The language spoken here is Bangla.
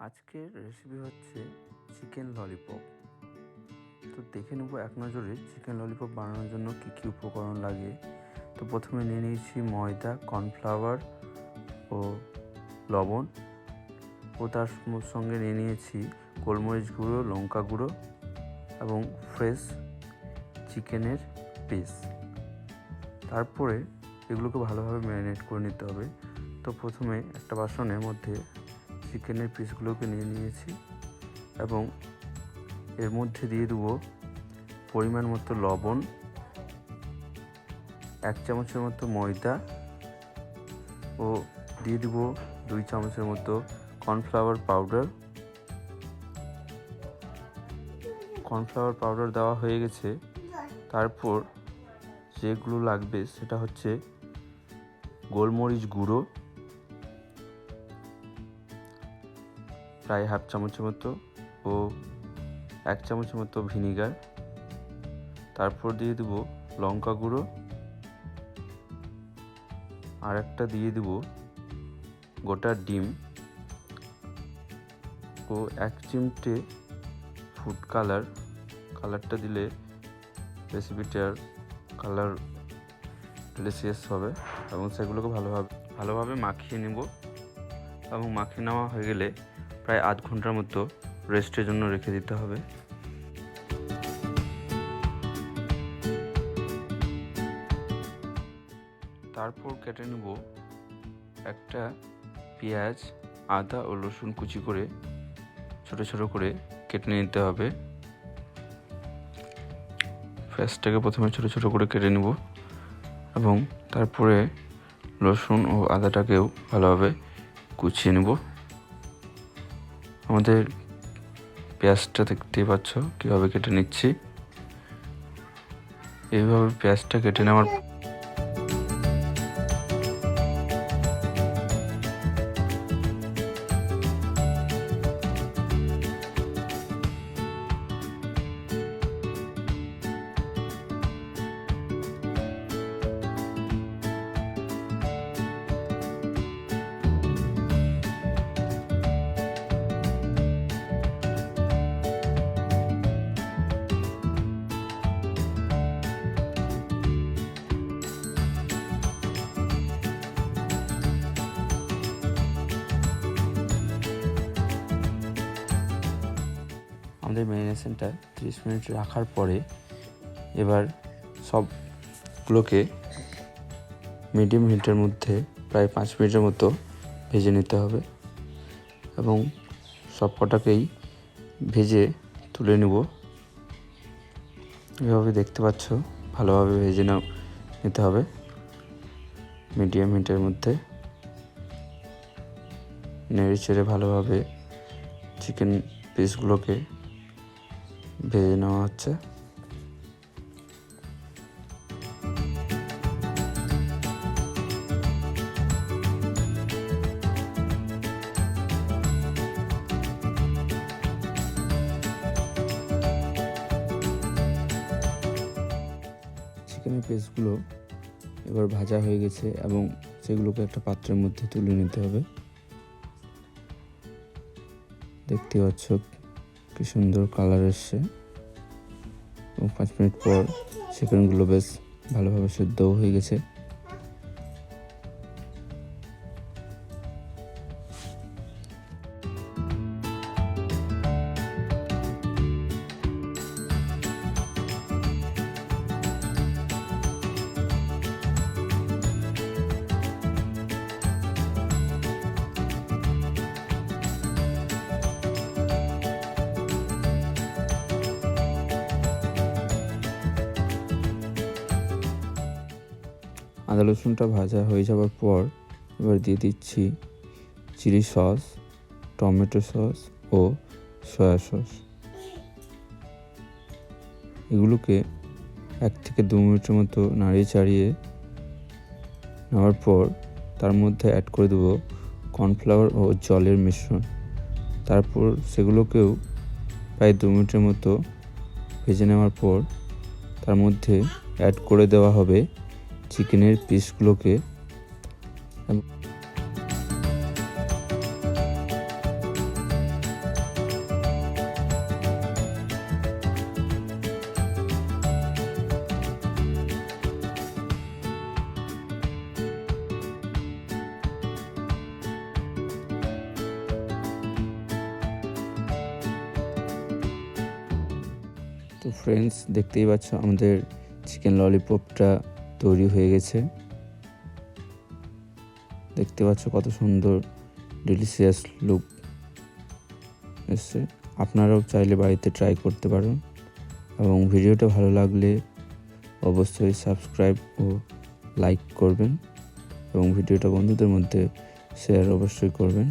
আজকের রেসিপি হচ্ছে চিকেন ললিপপ। তো দেখে নেব এক নজরে চিকেন ললিপপ বানানোর জন্য কী কী উপকরণ লাগে। তো প্রথমে নিয়ে নিয়েছি ময়দা, কর্নফ্লাওয়ার ও লবণ, ও তার সঙ্গে নিয়ে নিয়েছি গোলমরিচ গুঁড়ো, লঙ্কা গুঁড়ো এবং ফ্রেশ চিকেনের পিস। তারপরে এগুলোকে ভালোভাবে ম্যারিনেট করে নিতে হবে। তো প্রথমে একটা বাসনের মধ্যে চিকেনের পিসগুলোকে নিয়ে নিয়েছি এবং এর মধ্যে দিয়ে দেবো পরিমাণ মতো লবণ, 1 চামচের মতো ময়দা ও দিয়ে দেবো 2 চামচের মতো কর্নফ্লাওয়ার পাউডার দেওয়া হয়ে গেছে। তারপর যেগুলো লাগবে সেটা হচ্ছে গোলমরিচ গুঁড়ো প্রায় 1/2 চামচের মতো ও 1 চামচের মতো ভিনিগার। তারপর দিয়ে দেবো লঙ্কা গুঁড়ো, আর একটা দিয়ে দেবো গোটা ডিম ও 1 চিমটে ফুড কালারটা দিলে রেসিপিটার কালার ডেলিশিয়াস হবে এবং সেগুলোকে ভালোভাবে মাখিয়ে নেব এবং মাখিয়ে নেওয়া হয়ে গেলে প্রায় আধ ঘন্টার মতো রেস্টের জন্য রেখে দিতে হবে। তারপর কেটে নেব একটা পেঁয়াজ, আদা ও রসুন কুচি করে ছোট ছোট করে কেটে নিতে হবে। পেঁয়াজটাকে প্রথমে ছোট ছোট করে কেটে নেব এবং তারপরে রসুন ও আদাটাকেও ভালোভাবে কুচিয়ে নেব। আমাদের পেঁয়াজটা দেখতেই পাচ্ছ কীভাবে কেটে নিচ্ছি। এইভাবে পেঁয়াজটা কেটে নেওয়ার আমাদের ম্যারিনেশনটা 30 মিনিট রাখার পরে এবার সবগুলোকে মিডিয়াম হিটের মধ্যে প্রায় 5 মিনিটের মতো ভেজে নিতে হবে এবং সব কটাকেই ভেজে তুলে নেব। এভাবে দেখতে পাচ্ছ ভালোভাবে ভেজে নিতে হবে মিডিয়াম হিটের মধ্যে। নেড়ে চেড়ে ভালোভাবে চিকেন পিসগুলোকে ভেজে নেওয়া হচ্ছে। চিকেনের পিসগুলো এবার ভাজা হয়ে গেছে এবং সেগুলোকে একটা পাত্রের মধ্যে তুলে নিতে হবে। দেখতে পাচ্ছ কি সুন্দর কালার এসছে এবং 5 মিনিট পর চিকেনগুলো বেশ ভালোভাবে সেদ্ধ হয়ে গেছে। আদা রসুনটা ভাজা হয়ে যাওয়ার পর এবার দিয়ে দিচ্ছি চিলি সস, টমেটো সস ও সয়া সস। এগুলোকে 1 থেকে 2 মিনিটের মতো নাড়িয়ে চাড়িয়ে নেওয়ার পর তার মধ্যে অ্যাড করে দেবো কর্নফ্লাওয়ার ও জলের মিশ্রণ। তারপর সেগুলোকেও প্রায় 2 মিনিটের মতো ভেজে নেওয়ার পর তার মধ্যে অ্যাড করে দেওয়া হবে চিকেনের পিসগুলোকে। তো ফ্রেন্ডস, দেখতেই পাচ্ছ আমাদের চিকেন ললিপপটা তৈরি হয়ে গেছে। দেখতে পাচ্ছ কত সুন্দর ডিলিশিয়াস লুক এসছে। আপনারাও চাইলে বাড়িতে ট্রাই করতে পারেন এবং ভিডিওটা ভালো লাগলে অবশ্যই সাবস্ক্রাইব ও লাইক করবেন এবং ভিডিওটা বন্ধুদের মধ্যে শেয়ার অবশ্যই করবেন।